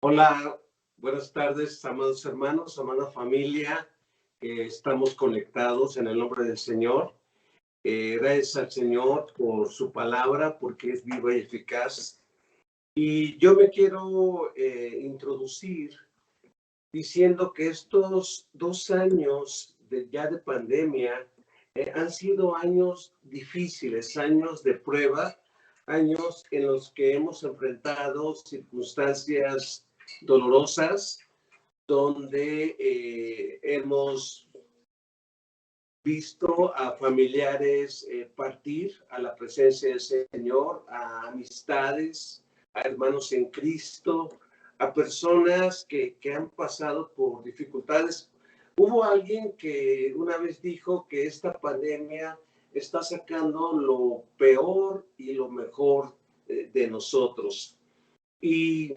Hola, buenas tardes, amados hermanos, amada familia, que estamos conectados en el nombre del Señor. Gracias al Señor por su palabra, porque es viva y eficaz. Y yo me quiero introducir diciendo que estos 2 años ya de pandemia han sido años difíciles, años de prueba, años en los que hemos enfrentado circunstancias dolorosas, donde hemos visto a familiares partir a la presencia del Señor, a amistades, a hermanos en Cristo, a personas que han pasado por dificultades. Hubo alguien que una vez dijo que esta pandemia está sacando lo peor y lo mejor de nosotros. Y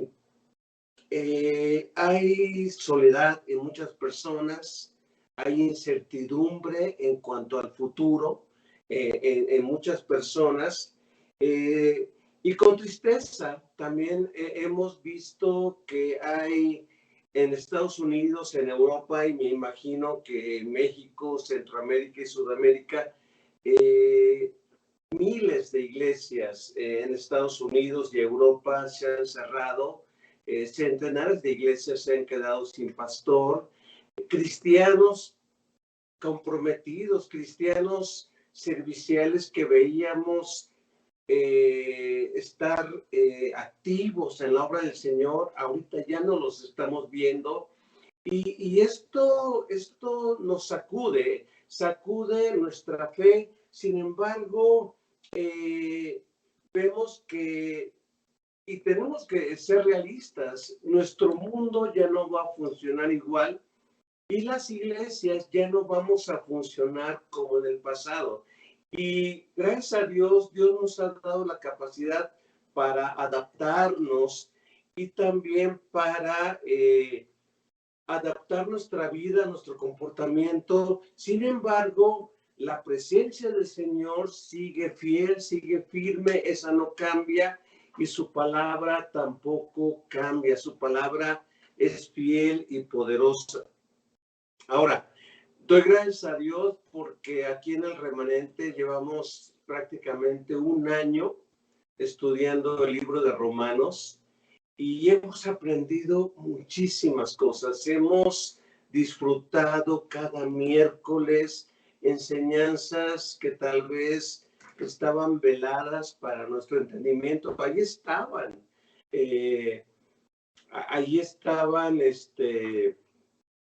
hay soledad en muchas personas, hay incertidumbre en cuanto al futuro en muchas personas, eh, y con tristeza también hemos visto que hay en Estados Unidos, en Europa y me imagino que en México, Centroamérica y Sudamérica, eh, miles de iglesias en Estados Unidos y Europa se han cerrado, centenares de iglesias se han quedado sin pastor, cristianos comprometidos, cristianos serviciales que veíamos estar activos en la obra del Señor, ahorita ya no los estamos viendo. Y esto nos sacude nuestra fe. Sin embargo, vemos que, y tenemos que ser realistas, nuestro mundo ya no va a funcionar igual y las iglesias ya no vamos a funcionar como en el pasado. Y gracias a Dios, Dios nos ha dado la capacidad para adaptarnos y también para adaptar nuestra vida, nuestro comportamiento. Sin embargo, la presencia del Señor sigue fiel, sigue firme, esa no cambia y su palabra tampoco cambia. Su palabra es fiel y poderosa. Ahora, doy gracias a Dios porque aquí en el Remanente llevamos prácticamente un año estudiando el libro de Romanos y hemos aprendido muchísimas cosas. Hemos disfrutado cada miércoles enseñanzas que tal vez estaban veladas para nuestro entendimiento. Ahí estaban, eh, ahí estaban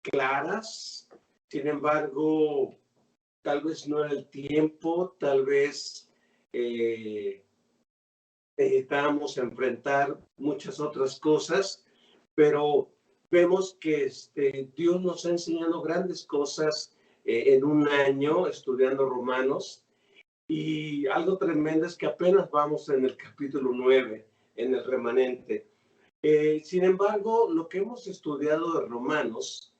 claras. Sin embargo, tal vez no era el tiempo, tal vez necesitábamos enfrentar muchas otras cosas, pero vemos que Dios nos ha enseñado grandes cosas en un año estudiando Romanos, y algo tremendo es que apenas vamos en el capítulo 9, en el remanente. Sin embargo, lo que hemos estudiado de Romanos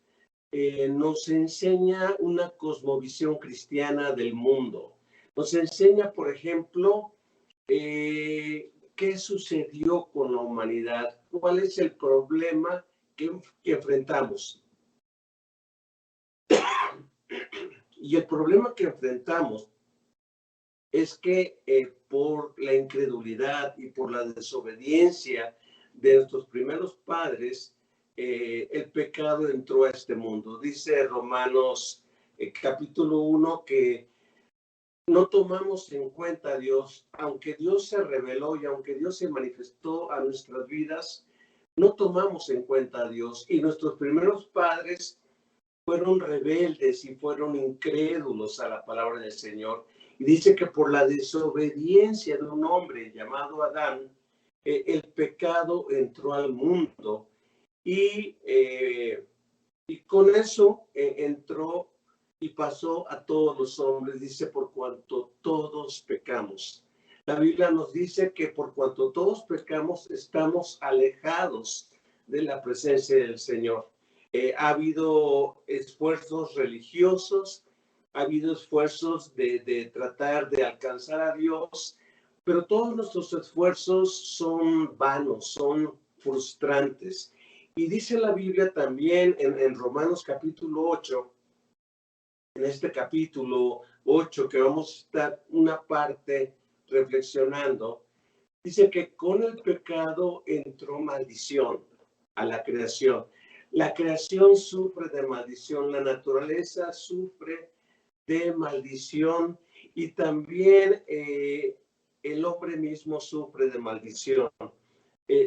nos enseña una cosmovisión cristiana del mundo. Nos enseña, por ejemplo, qué sucedió con la humanidad, cuál es el problema que enfrentamos. Y el problema que enfrentamos es que por la incredulidad y por la desobediencia de nuestros primeros padres, el pecado entró a este mundo. Dice Romanos capítulo 1 que no tomamos en cuenta a Dios, aunque Dios se reveló y aunque Dios se manifestó a nuestras vidas, no tomamos en cuenta a Dios. Y nuestros primeros padres fueron rebeldes y fueron incrédulos a la palabra del Señor. Y dice que por la desobediencia de un hombre llamado Adán, el pecado entró al mundo y con eso entró y pasó a todos los hombres. Dice, por cuanto todos pecamos. La Biblia nos dice que por cuanto todos pecamos, estamos alejados de la presencia del Señor. Ha habido esfuerzos religiosos, ha habido esfuerzos de tratar de alcanzar a Dios, pero todos nuestros esfuerzos son vanos, son frustrantes. Y dice la Biblia también en Romanos capítulo 8, en este capítulo 8 que vamos a estar una parte reflexionando, dice que con el pecado entró maldición a la creación. La creación sufre de maldición, la naturaleza sufre de maldición y también el hombre mismo sufre de maldición.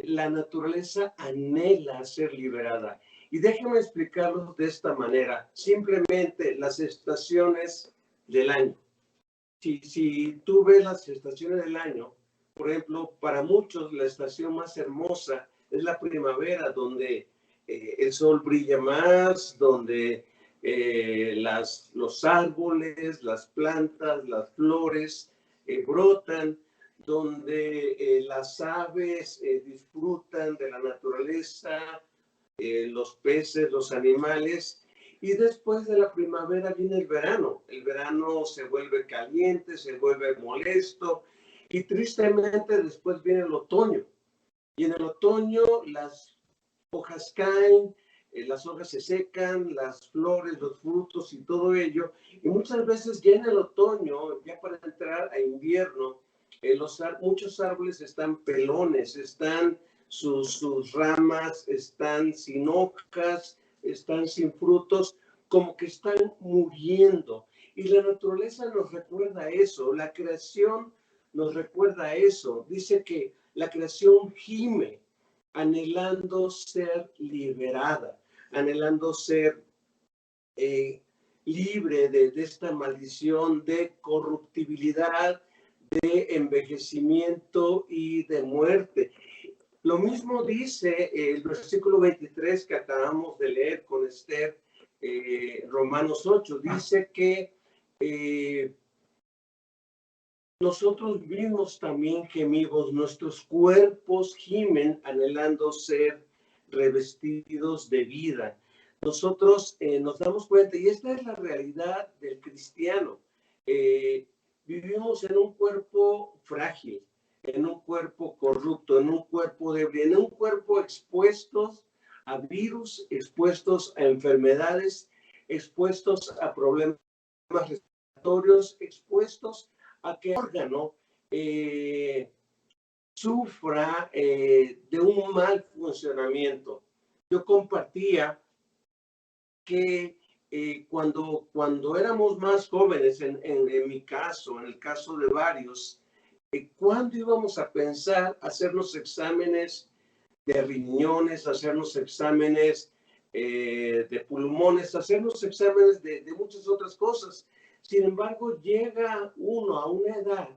La naturaleza anhela ser liberada. Y déjenme explicarlo de esta manera. Simplemente las estaciones del año. Si tú ves las estaciones del año, por ejemplo, para muchos la estación más hermosa es la primavera, donde el sol brilla más, donde los árboles, las plantas, las flores brotan, donde las aves disfrutan de la naturaleza, los peces, los animales. Y después de la primavera viene el verano. El verano se vuelve caliente, se vuelve molesto y tristemente después viene el otoño. Y en el otoño las hojas caen, las hojas se secan, las flores, los frutos y todo ello. Y muchas veces ya en el otoño, ya para entrar a invierno, muchos árboles están pelones, sus ramas están sin hojas, están sin frutos, como que están muriendo. Y la naturaleza nos recuerda eso, la creación nos recuerda eso. Dice que la creación gime, anhelando ser liberada, anhelando ser libre de esta maldición de corruptibilidad, de envejecimiento y de muerte. Lo mismo dice el versículo 23 que acabamos de leer con Esther, Romanos 8, dice que nosotros mismos también gemimos, nuestros cuerpos gimen anhelando ser revestidos de vida. Nosotros nos damos cuenta, y esta es la realidad del cristiano. Vivimos en un cuerpo frágil, en un cuerpo corrupto, en un cuerpo débil, en un cuerpo expuestos a virus, expuestos a enfermedades, expuestos a problemas respiratorios, expuestos a que el órgano sufra de un mal funcionamiento. Yo compartía que cuando éramos más jóvenes, en mi caso, en el caso de varios, ¿cuándo íbamos a pensar hacernos exámenes de riñones, hacernos exámenes de pulmones, hacernos exámenes de muchas otras cosas? Sin embargo, llega uno a una edad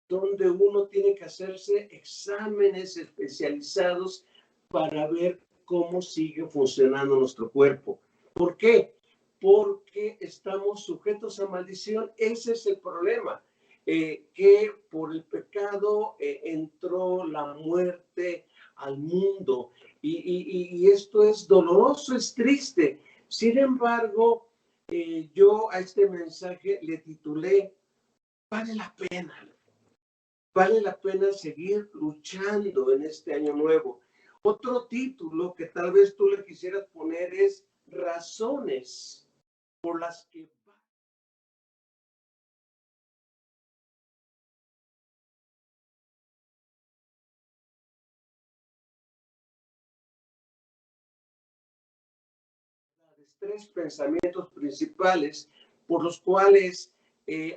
donde uno tiene que hacerse exámenes especializados para ver cómo sigue funcionando nuestro cuerpo. ¿Por qué? Porque estamos sujetos a maldición. Ese es el problema, que por el pecado entró la muerte al mundo. Y esto es doloroso, es triste. Sin embargo, yo a este mensaje le titulé, vale la pena. Vale la pena seguir luchando en este año nuevo. Otro título que tal vez tú le quisieras poner es razones por las que tres pensamientos principales por los cuales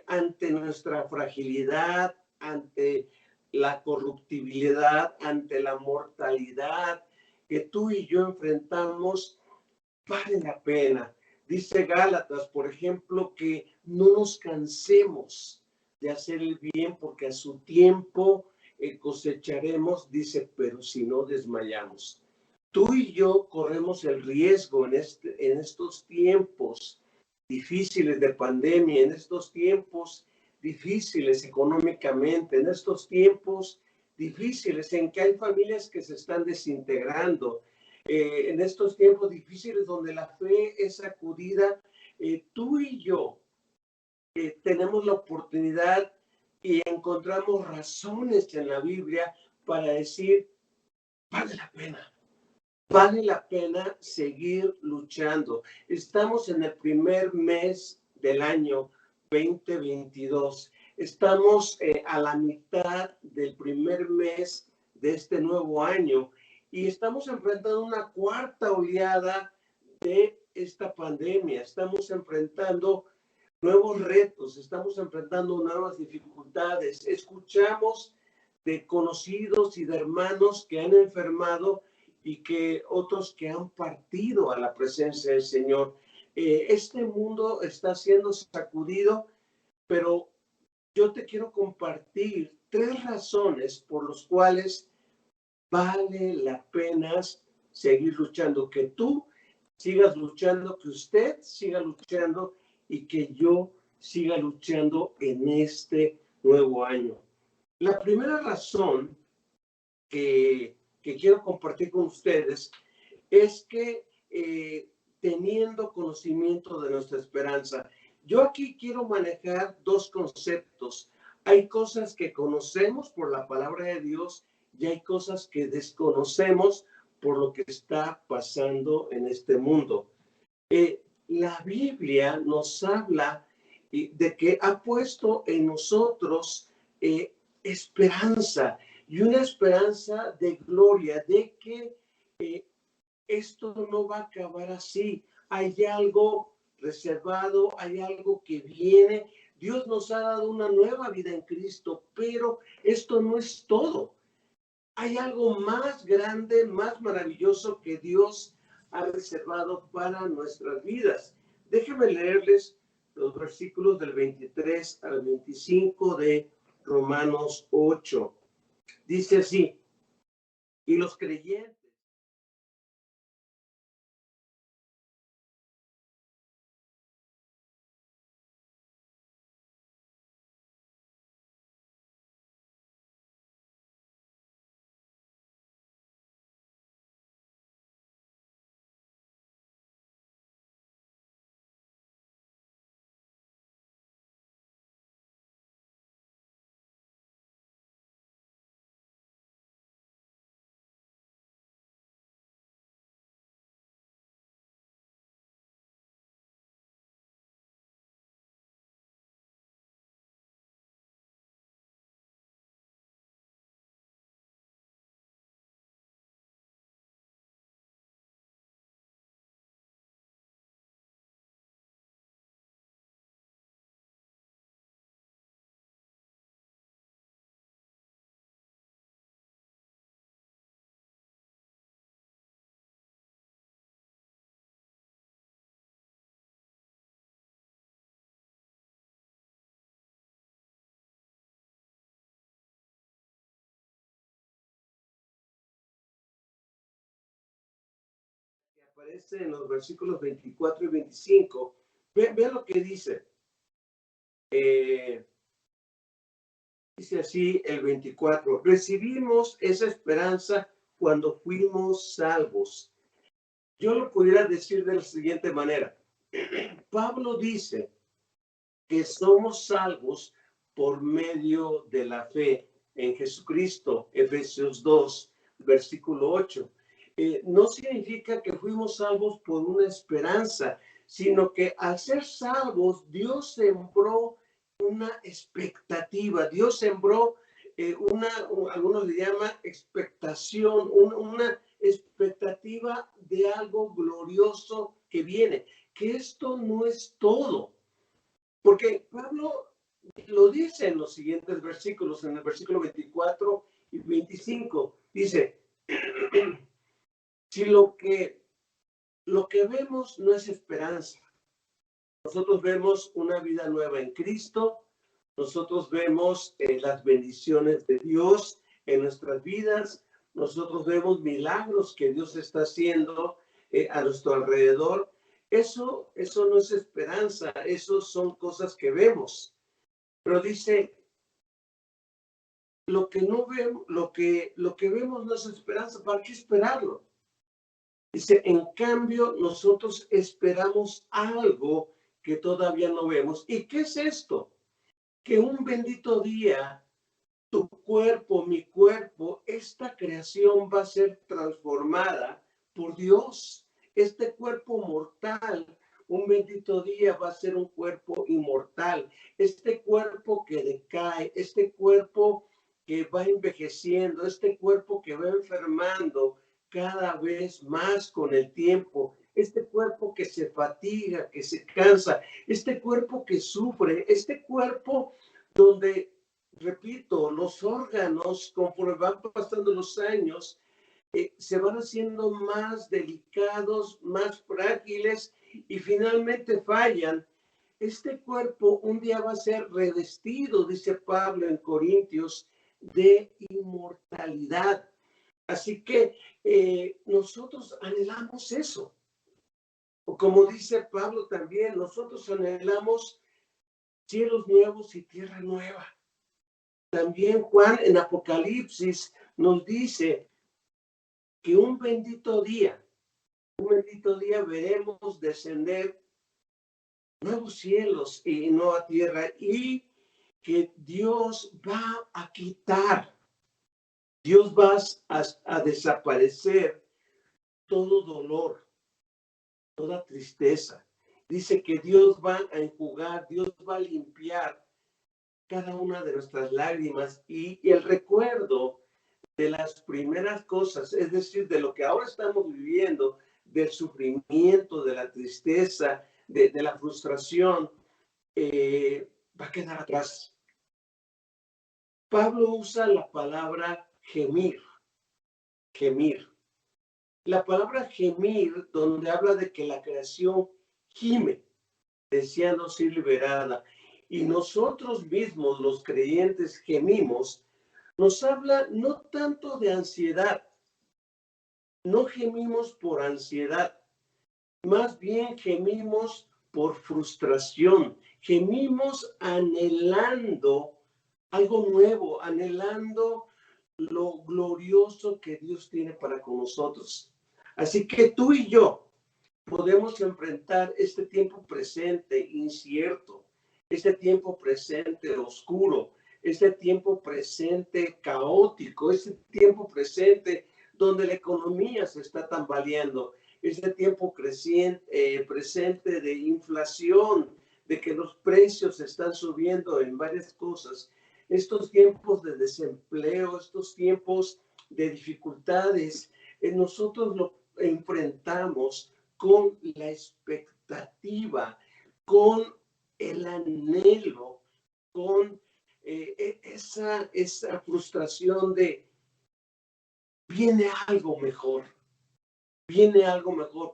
ante nuestra fragilidad, ante la corruptibilidad, ante la mortalidad que tú y yo enfrentamos, vale la pena. Dice Gálatas, por ejemplo, que no nos cansemos de hacer el bien porque a su tiempo cosecharemos, dice, pero si no desmayamos. Tú y yo corremos el riesgo en estos tiempos difíciles de pandemia, en estos tiempos difíciles económicamente, en estos tiempos difíciles en que hay familias que se están desintegrando, en estos tiempos difíciles donde la fe es sacudida, tú y yo tenemos la oportunidad y encontramos razones en la Biblia para decir, vale la pena. vale la pena seguir luchando. Estamos en el primer mes del año 2022. Estamos a la mitad del primer mes de este nuevo año y estamos enfrentando una cuarta oleada de esta pandemia. Estamos enfrentando nuevos retos, estamos enfrentando nuevas dificultades. Escuchamos de conocidos y de hermanos que han enfermado y que otros que han partido a la presencia del Señor. Este mundo está siendo sacudido, pero yo te quiero compartir 3 razones por las cuales vale la pena seguir luchando, que tú sigas luchando, que usted siga luchando y que yo siga luchando en este nuevo año. La primera razón que quiero compartir con ustedes es que teniendo conocimiento de nuestra esperanza, yo aquí quiero manejar 2 conceptos. Hay cosas que conocemos por la palabra de Dios y hay cosas que desconocemos por lo que está pasando en este mundo. La Biblia nos habla de que ha puesto en nosotros esperanza y una esperanza de gloria, de que esto no va a acabar así. Hay algo reservado, hay algo que viene. Dios nos ha dado una nueva vida en Cristo, pero esto no es todo. Hay algo más grande, más maravilloso que Dios ha reservado para nuestras vidas. Déjenme leerles los versículos del 23 al 25 de Romanos 8. Dice así: y los creyentes que aparece en los versículos 24 y 25, vean lo que dice. Dice así el 24: recibimos esa esperanza cuando fuimos salvos. Yo lo pudiera decir de la siguiente manera. Pablo dice que somos salvos por medio de la fe en Jesucristo, Efesios 2, versículo 8. No significa que fuimos salvos por una esperanza, sino que al ser salvos, Dios sembró una expectativa, Dios sembró algunos le llaman expectación, una expectativa de algo glorioso que viene, que esto no es todo. Porque Pablo lo dice en los siguientes versículos, en el versículo 24 y 25, dice, si lo que vemos no es esperanza, nosotros vemos una vida nueva en Cristo, nosotros vemos las bendiciones de Dios en nuestras vidas, nosotros vemos milagros que Dios está haciendo a nuestro alrededor. Eso no es esperanza, eso son cosas que vemos. Pero dice, lo que no vemos, lo que vemos no es esperanza, ¿para qué esperarlo? Dice, en cambio, nosotros esperamos algo que todavía no vemos. ¿Y qué es esto? Que un bendito día, tu cuerpo, mi cuerpo, esta creación va a ser transformada por Dios. Este cuerpo mortal, un bendito día va a ser un cuerpo inmortal. Este cuerpo que decae, este cuerpo que va envejeciendo, este cuerpo que va enfermando cada vez más con el tiempo, este cuerpo que se fatiga, que se cansa, este cuerpo que sufre, este cuerpo donde, repito, los órganos, conforme van pasando los años, se van haciendo más delicados, más frágiles y finalmente fallan. Este cuerpo un día va a ser revestido, dice Pablo en Corintios, de inmortalidad. Así que nosotros anhelamos eso. O como dice Pablo también, nosotros anhelamos cielos nuevos y tierra nueva. También Juan en Apocalipsis nos dice que un bendito día veremos descender nuevos cielos y nueva tierra, y que Dios va a quitar, Dios va a desaparecer todo dolor, toda tristeza. Dice que Dios va a enjugar, Dios va a limpiar cada una de nuestras lágrimas y el recuerdo de las primeras cosas, es decir, de lo que ahora estamos viviendo, del sufrimiento, de la tristeza, de la frustración, va a quedar atrás. Pablo usa la palabra gemir, gemir. La palabra gemir, donde habla de que la creación gime, deseando ser liberada, y nosotros mismos, los creyentes, gemimos, nos habla no tanto de ansiedad, no gemimos por ansiedad, más bien gemimos por frustración, gemimos anhelando algo nuevo, anhelando lo glorioso que Dios tiene para con nosotros. Así que tú y yo podemos enfrentar este tiempo presente incierto, este tiempo presente oscuro, este tiempo presente caótico, este tiempo presente donde la economía se está tambaleando, este tiempo presente de inflación, de que los precios están subiendo en varias cosas, estos tiempos de desempleo, estos tiempos de dificultades, nosotros lo enfrentamos con la expectativa, con el anhelo, con esa frustración de viene algo mejor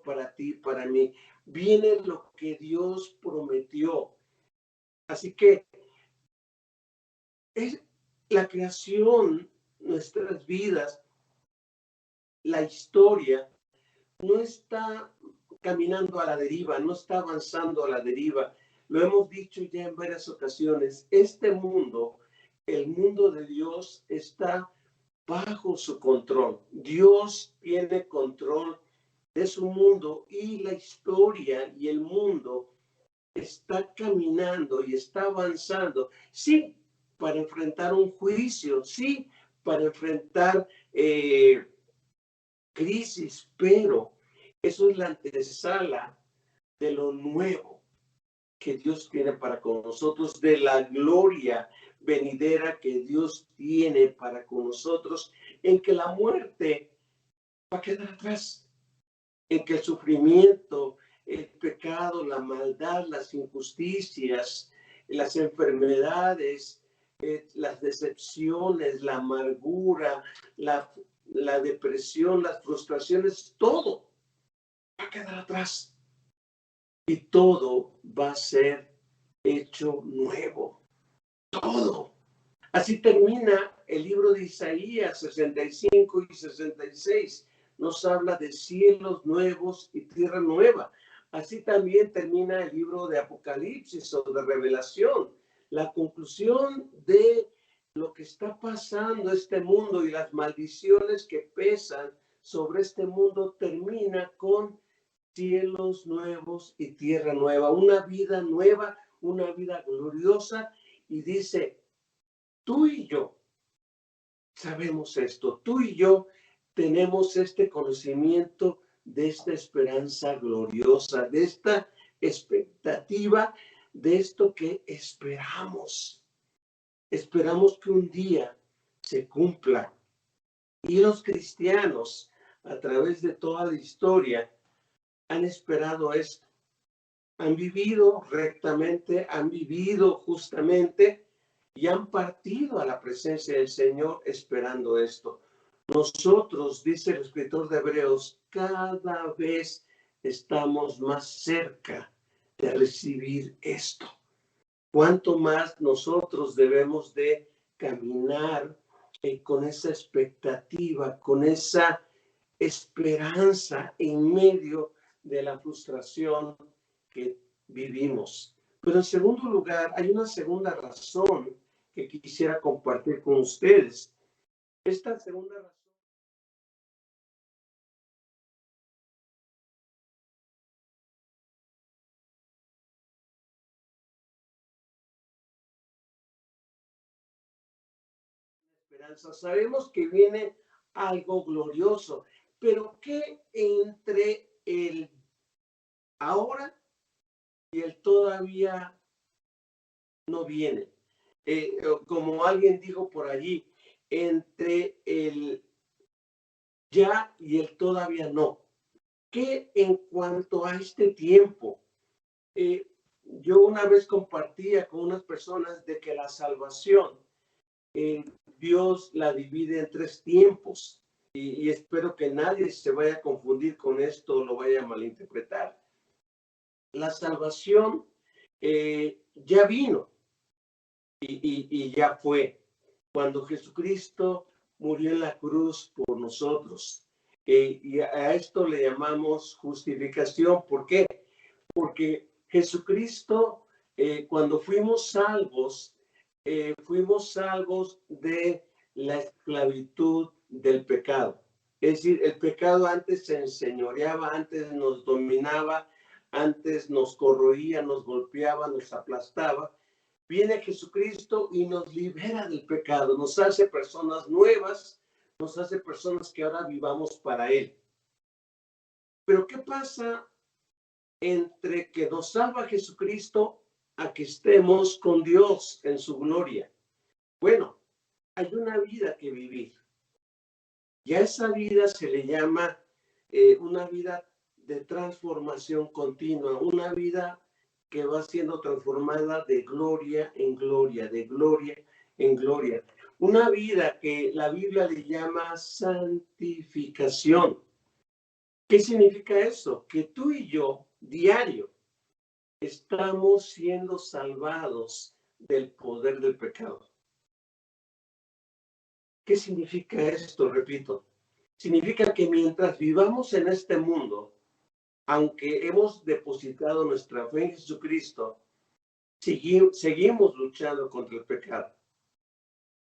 para ti, para mí, viene lo que Dios prometió. Así que es la creación, nuestras vidas, la historia, no está caminando a la deriva, no está avanzando a la deriva. Lo hemos dicho ya en varias ocasiones. Este mundo, el mundo de Dios, está bajo su control. Dios tiene control de su mundo y la historia y el mundo está caminando y está avanzando. Sí, para enfrentar un juicio, sí, para enfrentar crisis, pero eso es la antesala de lo nuevo que Dios tiene para con nosotros, de la gloria venidera que Dios tiene para con nosotros, en que la muerte va a quedar atrás, en que el sufrimiento, el pecado, la maldad, las injusticias, las enfermedades, las decepciones, la amargura, la depresión, las frustraciones, todo va a quedar atrás y todo va a ser hecho nuevo. Todo. Así termina el libro de Isaías 65 y 66. Nos habla de cielos nuevos y tierra nueva. Así también termina el libro de Apocalipsis o de Revelación. La conclusión de lo que está pasando este mundo y las maldiciones que pesan sobre este mundo termina con cielos nuevos y tierra nueva, una vida nueva, una vida gloriosa. Y dice, tú y yo sabemos esto, tú y yo tenemos este conocimiento de esta esperanza gloriosa, de esta expectativa, de esto que esperamos. Esperamos que un día se cumpla. Y los cristianos, a través de toda la historia, han esperado esto. Han vivido rectamente, han vivido justamente y han partido a la presencia del Señor esperando esto. Nosotros, dice el escritor de Hebreos, cada vez estamos más cerca de recibir esto. Cuánto más nosotros debemos de caminar con esa expectativa, con esa esperanza en medio de la frustración que vivimos. Pero en segundo lugar, hay una segunda razón que quisiera compartir con ustedes. Esta segunda razón es esperanza. Sabemos que viene algo glorioso, pero ¿qué entre el ahora y el todavía no viene? Como alguien dijo por allí, entre el ya y el todavía no. ¿Qué en cuanto a este tiempo? Yo una vez compartía con unas personas de que la salvación, Dios la divide en tres tiempos y espero que nadie se vaya a confundir con esto, lo vaya a malinterpretar. La salvación ya vino y ya fue. Cuando Jesucristo murió en la cruz por nosotros. Y a esto le llamamos justificación. ¿Por qué? Porque Jesucristo, cuando fuimos salvos de la esclavitud del pecado. Es decir, el pecado antes se enseñoreaba, antes nos dominaba, antes nos corroía, nos golpeaba, nos aplastaba. Viene Jesucristo y nos libera del pecado, nos hace personas nuevas, nos hace personas que ahora vivamos para Él. Pero ¿qué pasa entre que nos salva Jesucristo a que estemos con Dios en su gloria? Bueno, hay una vida que vivir. Y a esa vida se le llama una vida de transformación continua, una vida que va siendo transformada de gloria en gloria, de gloria en gloria. Una vida que la Biblia le llama santificación. ¿Qué significa eso? Que tú y yo, diario, estamos siendo salvados del poder del pecado. ¿Qué significa esto? Repito, significa que mientras vivamos en este mundo, aunque hemos depositado nuestra fe en Jesucristo, seguimos luchando contra el pecado.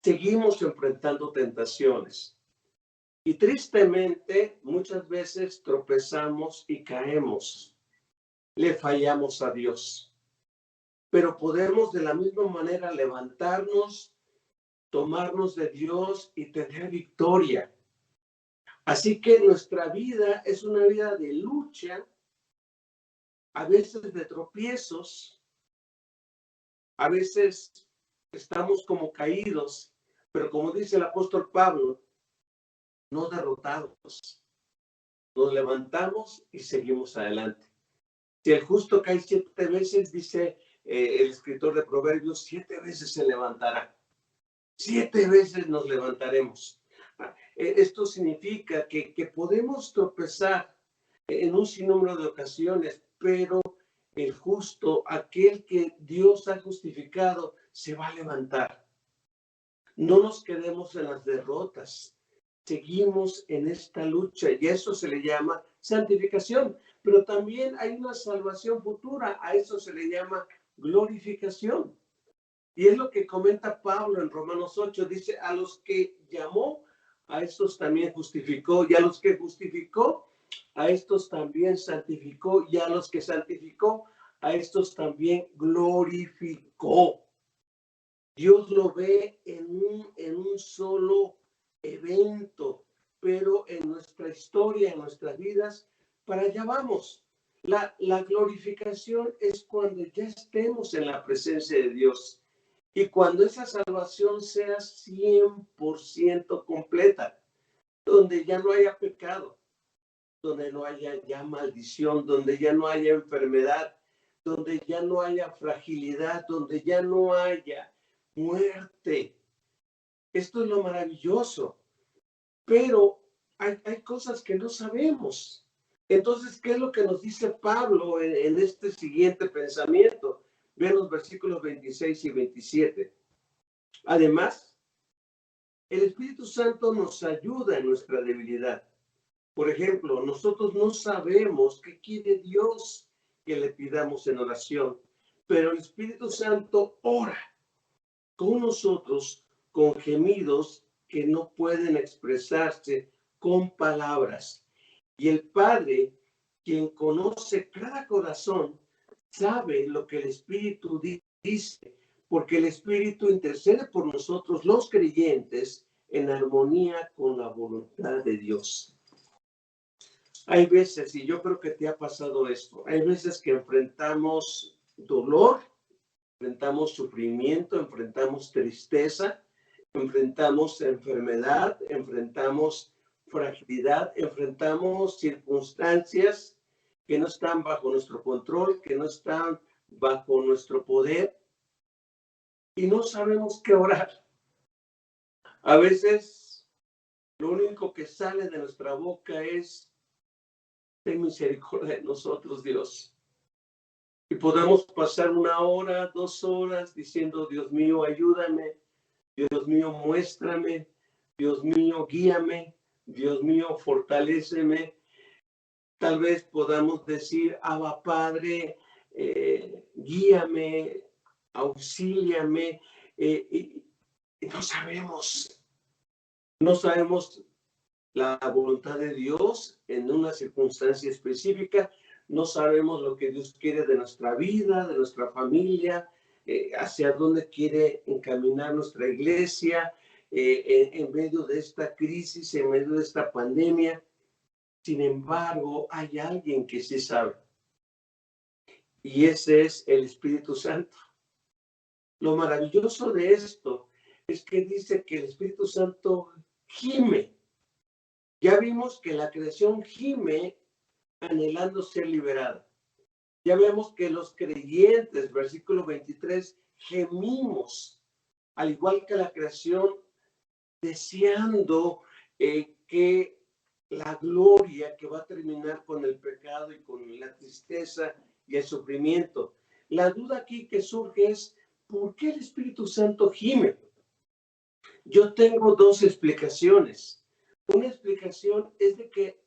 Seguimos enfrentando tentaciones. Y tristemente, muchas veces tropezamos y caemos. Le fallamos a Dios. Pero podemos de la misma manera levantarnos, tomarnos de Dios y tener victoria. Así que nuestra vida es una vida de lucha, a veces de tropiezos, a veces estamos como caídos, pero como dice el apóstol Pablo, no derrotados. Nos levantamos y seguimos adelante. Si el justo cae 7 veces, dice el escritor de Proverbios, 7 veces se levantará. 7 veces nos levantaremos. Esto significa que podemos tropezar en un sinnúmero de ocasiones, pero el justo, aquel que Dios ha justificado, se va a levantar. No nos quedemos en las derrotas. Seguimos en esta lucha y eso se le llama santificación. Pero también hay una salvación futura. A eso se le llama glorificación. Y es lo que comenta Pablo en Romanos 8. Dice, a los que llamó, a estos también justificó. Y a los que justificó, a estos también santificó. Y a los que santificó, a estos también glorificó. Dios lo ve en un solo evento, pero en nuestra historia, en nuestras vidas, para allá vamos. La glorificación es cuando ya estemos en la presencia de Dios y cuando esa salvación sea 100% completa, donde ya no haya pecado, donde no haya ya maldición, donde ya no haya enfermedad, donde ya no haya fragilidad, donde ya no haya muerte. Esto es lo maravilloso, pero hay cosas que no sabemos. Entonces, ¿qué es lo que nos dice Pablo en este siguiente pensamiento? Vean los versículos 26 y 27. Además, el Espíritu Santo nos ayuda en nuestra debilidad. Por ejemplo, nosotros no sabemos qué quiere Dios que le pidamos en oración, pero el Espíritu Santo ora con nosotros con gemidos que no pueden expresarse con palabras. Y el Padre, quien conoce cada corazón, sabe lo que el Espíritu dice, porque el Espíritu intercede por nosotros los creyentes en armonía con la voluntad de Dios. Hay veces, y yo creo que te ha pasado esto, hay veces que enfrentamos dolor, enfrentamos sufrimiento, enfrentamos tristeza, enfrentamos enfermedad, enfrentamos fragilidad, enfrentamos circunstancias que no están bajo nuestro control, que no están bajo nuestro poder y no sabemos qué orar. A veces lo único que sale de nuestra boca es: ten misericordia de nosotros, Dios. Y podemos pasar 1 hora, 2 horas diciendo: Dios mío, ayúdame, Dios mío, muéstrame, Dios mío, guíame, Dios mío, fortaléceme. Tal vez podamos decir: Abba Padre, guíame, auxíliame, y no sabemos la voluntad de Dios en una circunstancia específica, no sabemos lo que Dios quiere de nuestra vida, de nuestra familia, hacia dónde quiere encaminar nuestra iglesia, en medio de esta crisis, en medio de esta pandemia. Sin embargo, hay alguien que sí sabe, y ese es el Espíritu Santo. Lo maravilloso de esto es que dice que el Espíritu Santo gime. Ya vimos que la creación gime anhelando ser liberada. Ya vemos que los creyentes, versículo 23, gemimos, al igual que la creación, deseando que la gloria que va a terminar con el pecado y con la tristeza y el sufrimiento. La duda aquí que surge es: ¿por qué el Espíritu Santo gime? Yo tengo 2 explicaciones. Una explicación es de que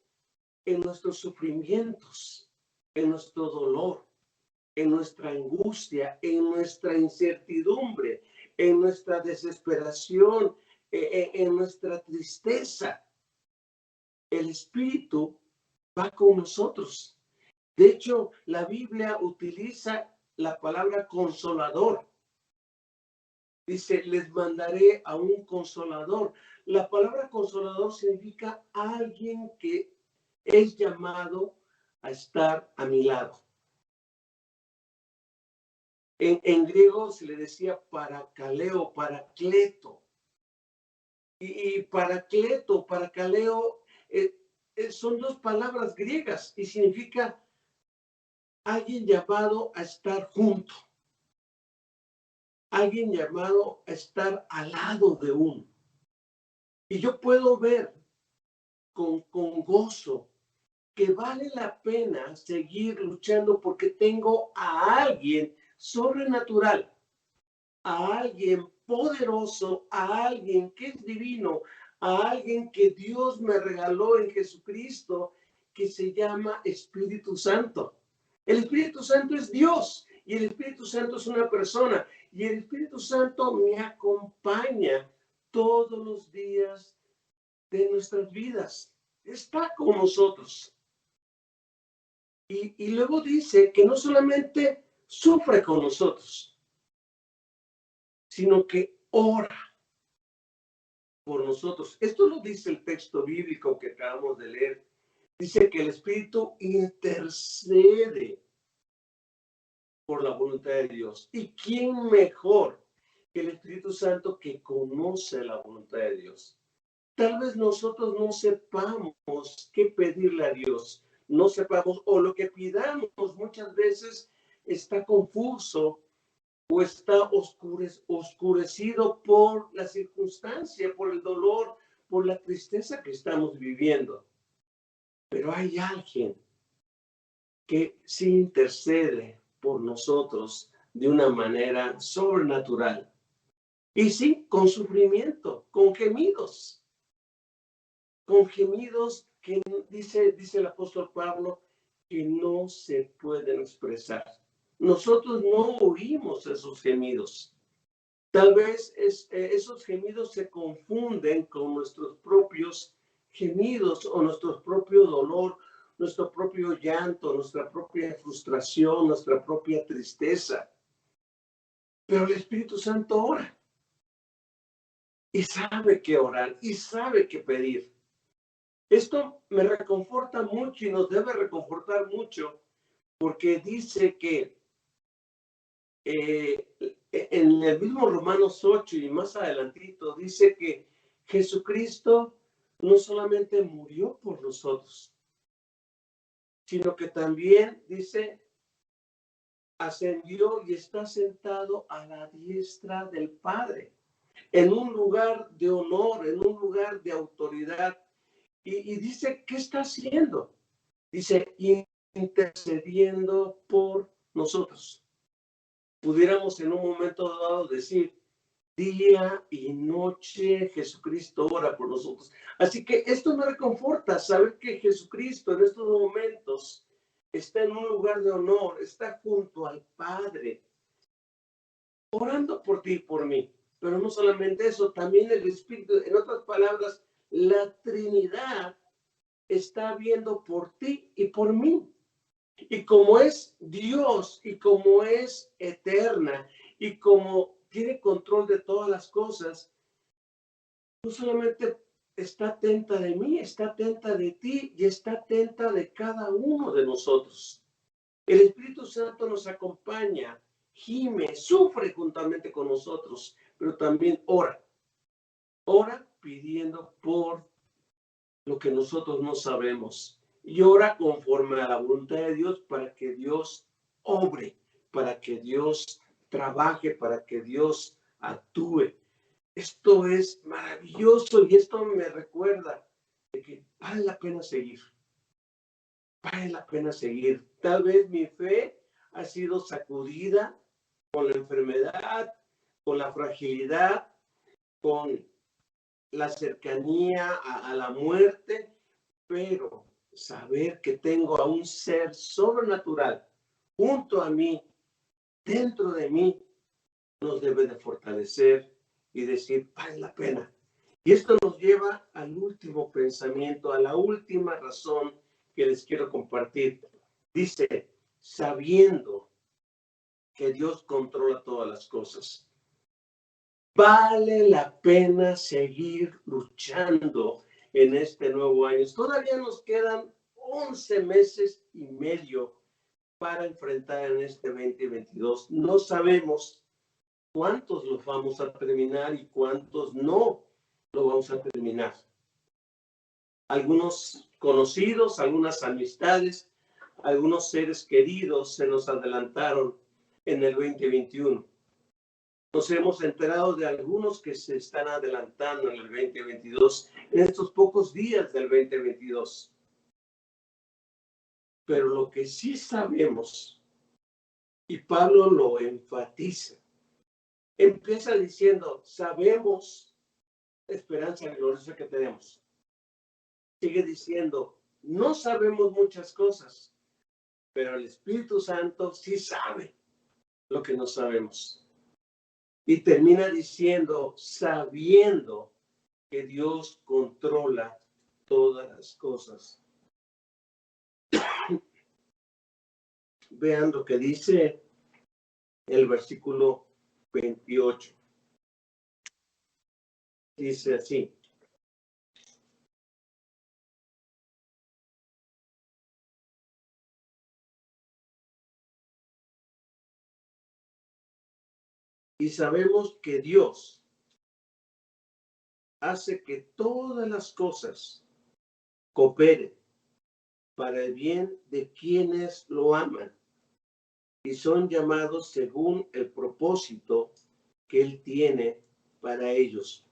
en nuestros sufrimientos, en nuestro dolor, en nuestra angustia, en nuestra incertidumbre, en nuestra desesperación, en nuestra tristeza, el Espíritu va con nosotros. De hecho, la Biblia utiliza la palabra consolador. Dice: les mandaré a un consolador. La palabra consolador significa alguien que es llamado a estar a mi lado. En griego se le decía parakaleo, paracleto. Y paracleto, paracaleo, son 2 palabras griegas y significa alguien llamado a estar junto, alguien llamado a estar al lado de uno. Y yo puedo ver con gozo que vale la pena seguir luchando porque tengo a alguien sobrenatural, a alguien poderoso, a alguien que es divino, a alguien que Dios me regaló en Jesucristo, que se llama Espíritu Santo. El Espíritu Santo es Dios y el Espíritu Santo es una persona y el Espíritu Santo me acompaña todos los días de nuestras vidas. Está con nosotros. Y luego dice que no solamente sufre con nosotros, sino que ora por nosotros. Esto lo dice el texto bíblico que acabamos de leer. Dice que el Espíritu intercede por la voluntad de Dios. ¿Y quién mejor que el Espíritu Santo que conoce la voluntad de Dios? Tal vez nosotros no sepamos qué pedirle a Dios, no sepamos, o lo que pidamos muchas veces está confuso o está oscurecido por la circunstancia, por el dolor, por la tristeza que estamos viviendo. Pero hay alguien que sí intercede por nosotros de una manera sobrenatural. Y sí, con sufrimiento, con gemidos que dice el apóstol Pablo que no se pueden expresar. Nosotros no oímos esos gemidos. Tal vez esos gemidos se confunden con nuestros propios gemidos o nuestro propio dolor, nuestro propio llanto, nuestra propia frustración, nuestra propia tristeza. Pero el Espíritu Santo ora y sabe qué orar y sabe qué pedir. Esto me reconforta mucho y nos debe reconfortar mucho porque dice que en el mismo Romanos 8 y más adelantito dice que Jesucristo no solamente murió por nosotros, sino que también dice ascendió y está sentado a la diestra del Padre, en un lugar de honor, en un lugar de autoridad. Y dice, ¿qué está haciendo? Dice, intercediendo por nosotros. Pudiéramos en un momento dado decir, día y noche Jesucristo ora por nosotros. Así que esto me reconforta, saber que Jesucristo en estos momentos está en un lugar de honor, está junto al Padre, orando por ti y por mí. Pero no solamente eso, también el Espíritu, en otras palabras, la Trinidad está viendo por ti y por mí. Y como es Dios y como es eterna y como tiene control de todas las cosas, no solamente está atenta de mí, está atenta de ti y está atenta de cada uno de nosotros. El Espíritu Santo nos acompaña, gime, sufre juntamente con nosotros, pero también ora. Ora pidiendo por lo que nosotros no sabemos. Y ora conforme a la voluntad de Dios para que Dios obre, para que Dios trabaje, para que Dios actúe. Esto es maravilloso y esto me recuerda de que vale la pena seguir. Vale la pena seguir. Tal vez mi fe ha sido sacudida con la enfermedad, con la fragilidad, con la cercanía a la muerte, pero saber que tengo a un ser sobrenatural junto a mí, dentro de mí, nos debe de fortalecer y decir, vale la pena. Y esto nos lleva al último pensamiento, a la última razón que les quiero compartir. Dice, sabiendo que Dios controla todas las cosas. Vale la pena seguir luchando en este nuevo año. Todavía nos quedan 11 meses y medio para enfrentar en este 2022. No sabemos cuántos los vamos a terminar y cuántos no lo vamos a terminar. Algunos conocidos, algunas amistades, algunos seres queridos se nos adelantaron en el 2021. Nos hemos enterado de algunos que se están adelantando en el 2022, en estos pocos días del 2022. Pero lo que sí sabemos, y Pablo lo enfatiza, empieza diciendo, sabemos la esperanza gloriosa que tenemos. Sigue diciendo, no sabemos muchas cosas, pero el Espíritu Santo sí sabe lo que no sabemos. Y termina diciendo, sabiendo que Dios controla todas las cosas. Vean lo que dice el versículo 28. Dice así. Y sabemos que Dios hace que todas las cosas cooperen para el bien de quienes lo aman y son llamados según el propósito que Él tiene para ellos.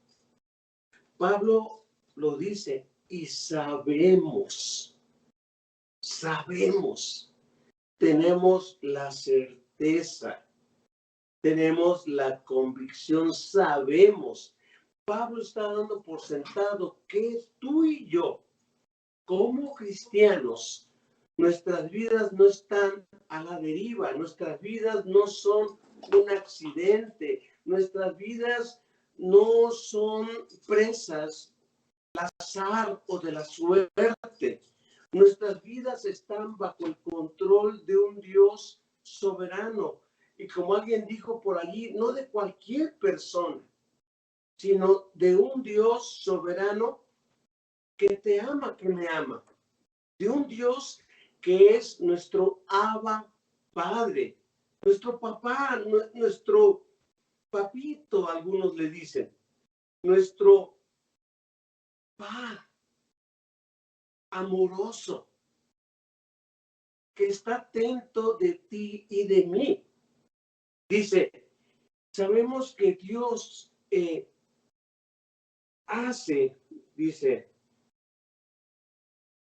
Pablo lo dice, y sabemos, tenemos la certeza, tenemos la convicción, sabemos. Pablo está dando por sentado que tú y yo, como cristianos, nuestras vidas no están a la deriva, nuestras vidas no son un accidente, nuestras vidas no son presas del azar o de la suerte. Nuestras vidas están bajo el control de un Dios soberano. Y como alguien dijo por allí, no de cualquier persona, sino de un Dios soberano que te ama, que me ama. De un Dios que es nuestro Abba Padre, nuestro papá, nuestro papito, algunos le dicen, nuestro papá amoroso, que está atento de ti y de mí. Dice, sabemos que Dios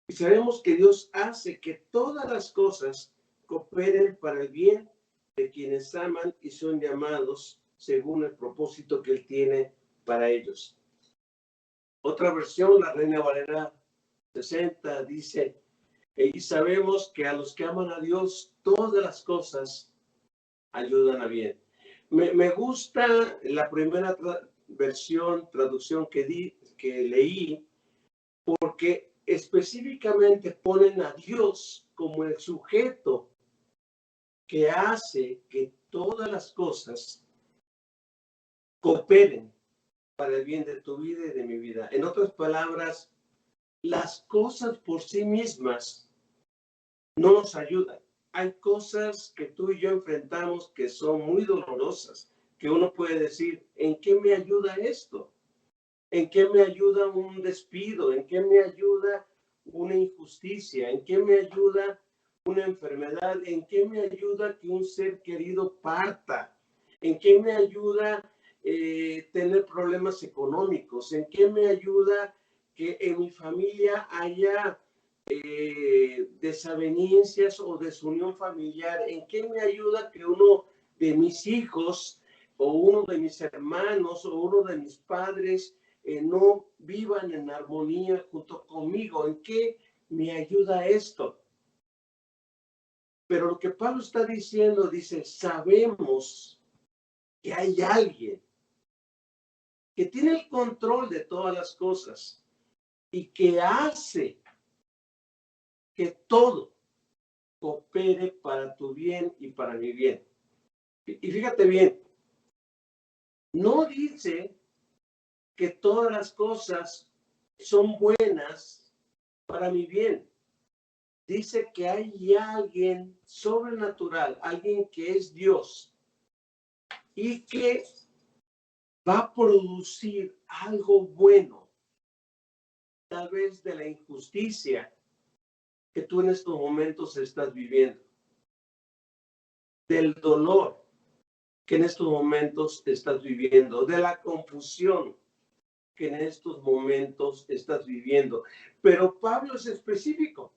sabemos que Dios hace que todas las cosas cooperen para el bien de quienes aman y son llamados según el propósito que Él tiene para ellos. Otra versión, la Reina Valera 60, dice, y sabemos que a los que aman a Dios, todas las cosas ayudan a bien. Me gusta la primera traducción que leí, porque específicamente ponen a Dios como el sujeto que hace que todas las cosas cooperen para el bien de tu vida y de mi vida. En otras palabras, las cosas por sí mismas no nos ayudan. Hay cosas que tú y yo enfrentamos que son muy dolorosas, que uno puede decir, ¿en qué me ayuda esto? ¿En qué me ayuda un despido? ¿En qué me ayuda una injusticia? ¿En qué me ayuda una enfermedad? ¿En qué me ayuda que un ser querido parta? ¿En qué me ayuda tener problemas económicos? ¿En qué me ayuda que en mi familia haya desavenencias o desunión familiar? ¿En qué me ayuda que uno de mis hijos o uno de mis hermanos o uno de mis padres no vivan en armonía junto conmigo? ¿En qué me ayuda esto? Pero lo que Pablo está diciendo, dice, sabemos que hay alguien que tiene el control de todas las cosas y que hace que todo coopere para tu bien y para mi bien. Y fíjate bien, no dice que todas las cosas son buenas para mi bien. Dice que hay alguien sobrenatural, alguien que es Dios y que va a producir algo bueno, tal vez de la injusticia que tú en estos momentos estás viviendo, del dolor que en estos momentos estás viviendo, de la confusión que en estos momentos estás viviendo. Pero Pablo es específico.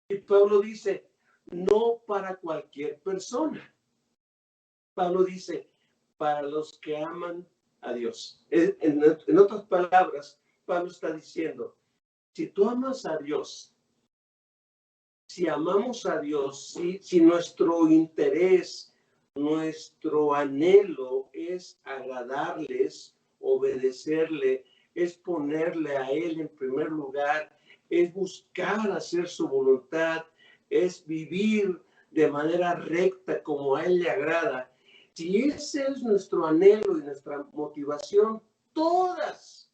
Y Pablo dice, no para cualquier persona. Pablo dice, para los que aman a Dios. En otras palabras, Pablo está diciendo, si tú amas a Dios, si amamos a Dios, si nuestro interés, nuestro anhelo es agradarles, obedecerle, es ponerle a Él en primer lugar, es buscar hacer su voluntad, es vivir de manera recta como a Él le agrada. Si ese es nuestro anhelo y nuestra motivación, todas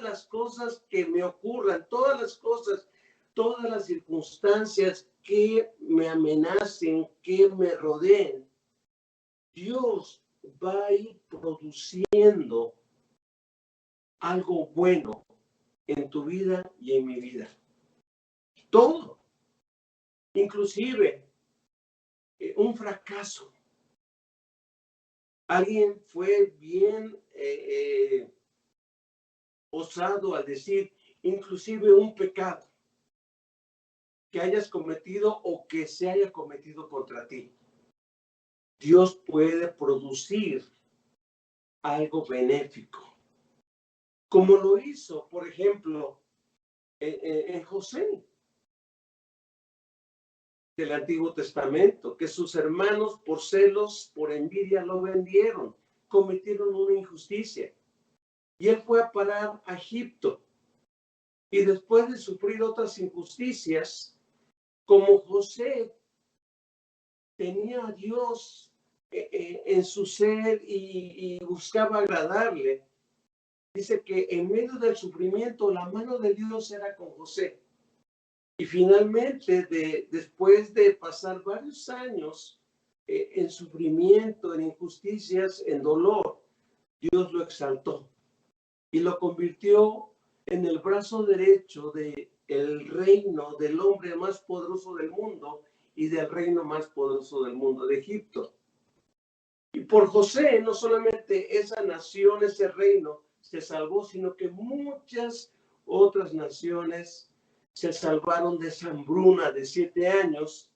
las cosas que me ocurran, todas las circunstancias que me amenacen, que me rodeen, Dios va a ir produciendo algo bueno en tu vida y en mi vida. Todo, inclusive un fracaso. Alguien fue bien osado al decir, inclusive un pecado que hayas cometido o que se haya cometido contra ti. Dios puede producir algo benéfico, como lo hizo, por ejemplo, en José del Antiguo Testamento, que sus hermanos por celos, por envidia lo vendieron, cometieron una injusticia. Y él fue a parar a Egipto. Y después de sufrir otras injusticias, como José tenía a Dios en su ser y buscaba agradarle, dice que en medio del sufrimiento la mano de Dios era con José. Y finalmente, después de pasar varios años en sufrimiento, en injusticias, en dolor, Dios lo exaltó y lo convirtió en el brazo derecho del reino del hombre más poderoso del mundo y del reino más poderoso del mundo, de Egipto. Y por José, no solamente esa nación, ese reino se salvó, sino que muchas otras naciones se salvaron de esa hambruna de 7 años.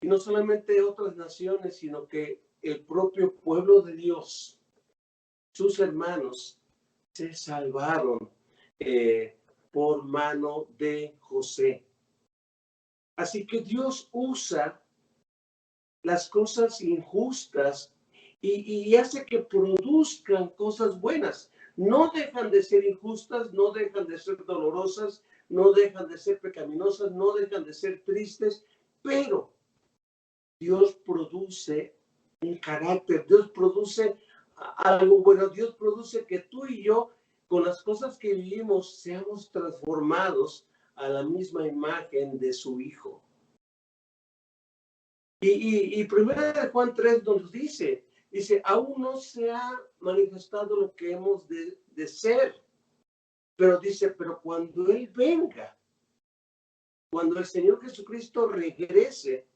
Y no solamente otras naciones, sino que el propio pueblo de Dios, sus hermanos, se salvaron por mano de José. Así que Dios usa las cosas injustas y hace que produzcan cosas buenas. No dejan de ser injustas, no dejan de ser dolorosas, no dejan de ser pecaminosas, no dejan de ser tristes, pero Dios produce un carácter, Dios produce algo bueno, Dios produce que tú y yo, con las cosas que vivimos, seamos transformados a la misma imagen de su Hijo. Y primera de Juan 3 nos dice, aún no se ha manifestado lo que hemos de ser, pero dice, pero cuando Él venga, cuando el Señor Jesucristo regrese,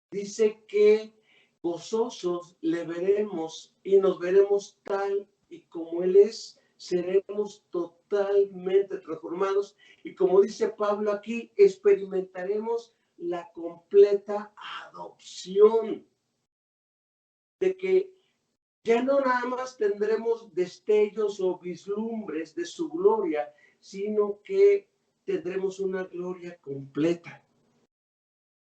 dice que gozosos le veremos y nos veremos tal y como Él es, seremos totalmente transformados. Y como dice Pablo aquí, experimentaremos la completa adopción, de que ya no nada más tendremos destellos o vislumbres de su gloria, sino que tendremos una gloria completa.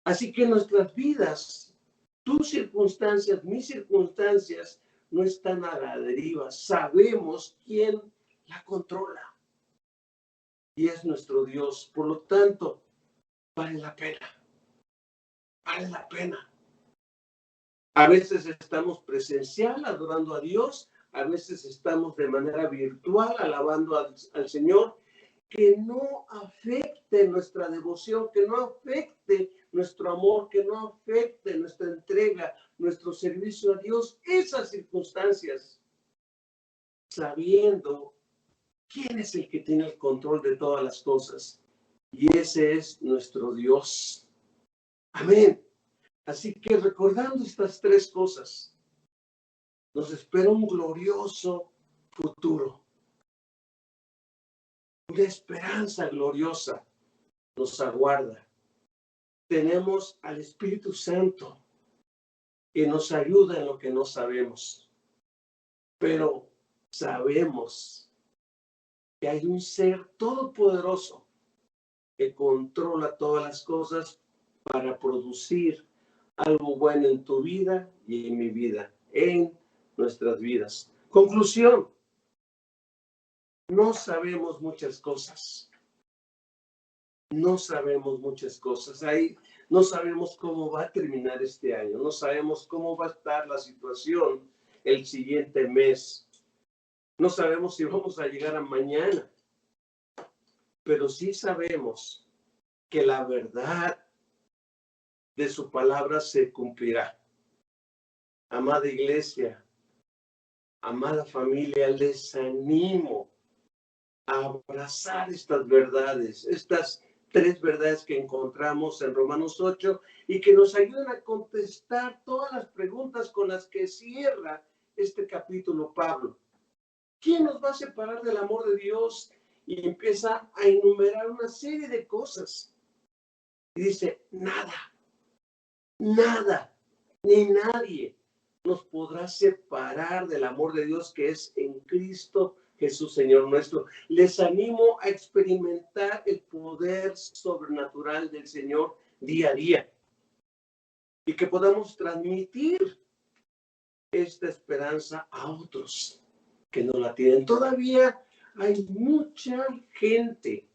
Así que nuestras vidas, tus circunstancias, mis circunstancias, no están a la deriva. Sabemos quién la controla y es nuestro Dios. Por lo tanto, vale la pena. Vale la pena. A veces estamos presencial adorando a Dios, a veces estamos de manera virtual alabando al Señor. Que no afecte nuestra devoción, que no afecte nuestro amor, que no afecte nuestra entrega, nuestro servicio a Dios, esas circunstancias, sabiendo quién es el que tiene el control de todas las cosas. Y ese es nuestro Dios. Amén. Así que recordando estas 3 cosas, nos espera un glorioso futuro. Una esperanza gloriosa nos aguarda. Tenemos al Espíritu Santo que nos ayuda en lo que no sabemos. Pero sabemos que hay un ser todopoderoso que controla todas las cosas para producir algo bueno en tu vida y en mi vida, en nuestras vidas. Conclusión, no sabemos muchas cosas. No sabemos muchas cosas. Ahí no sabemos cómo va a terminar este año. No sabemos cómo va a estar la situación el siguiente mes. No sabemos si vamos a llegar a mañana. Pero sí sabemos que la verdad de su palabra se cumplirá. Amada iglesia, amada familia, les animo a abrazar estas verdades, estas 3 verdades que encontramos en Romanos 8 y que nos ayudan a contestar todas las preguntas con las que cierra este capítulo Pablo. ¿Quién nos va a separar del amor de Dios? Y empieza a enumerar una serie de cosas. Y dice, nada, ni nadie nos podrá separar del amor de Dios que es en Cristo Jesús, Señor nuestro. Les animo a experimentar el poder sobrenatural del Señor día a día y que podamos transmitir esta esperanza a otros que no la tienen. Todavía hay mucha gente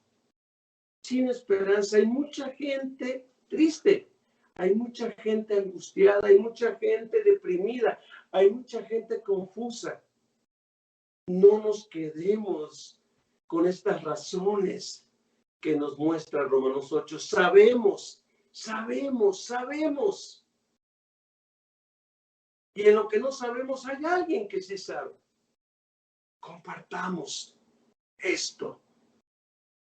sin esperanza, hay mucha gente triste. Hay mucha gente angustiada, hay mucha gente deprimida, hay mucha gente confusa. No nos quedemos con estas razones que nos muestra Romanos 8. Sabemos. Y en lo que no sabemos hay alguien que sí sabe. Compartamos esto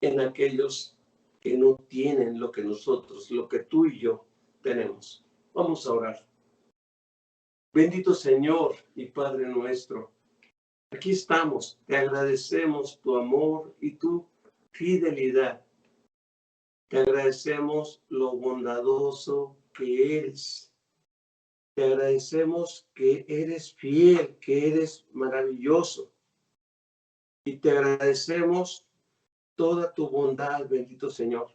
en aquellos que no tienen lo que nosotros, lo que tú y yo tenemos. Vamos a orar. Bendito Señor y Padre nuestro, aquí estamos, te agradecemos tu amor y tu fidelidad. Te agradecemos lo bondadoso que eres. Te agradecemos que eres fiel, que eres maravilloso. Y te agradecemos toda tu bondad, bendito Señor.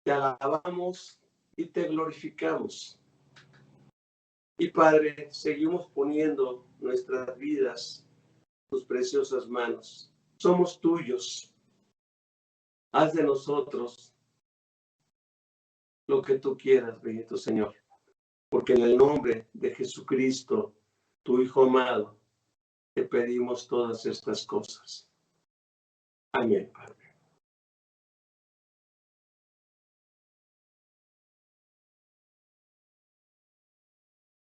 Te alabamos y te glorificamos. Y Padre, seguimos poniendo nuestras vidas en tus preciosas manos. Somos tuyos. Haz de nosotros lo que tú quieras, bendito Señor. Porque en el nombre de Jesucristo, tu Hijo amado, te pedimos todas estas cosas. Amén, Padre.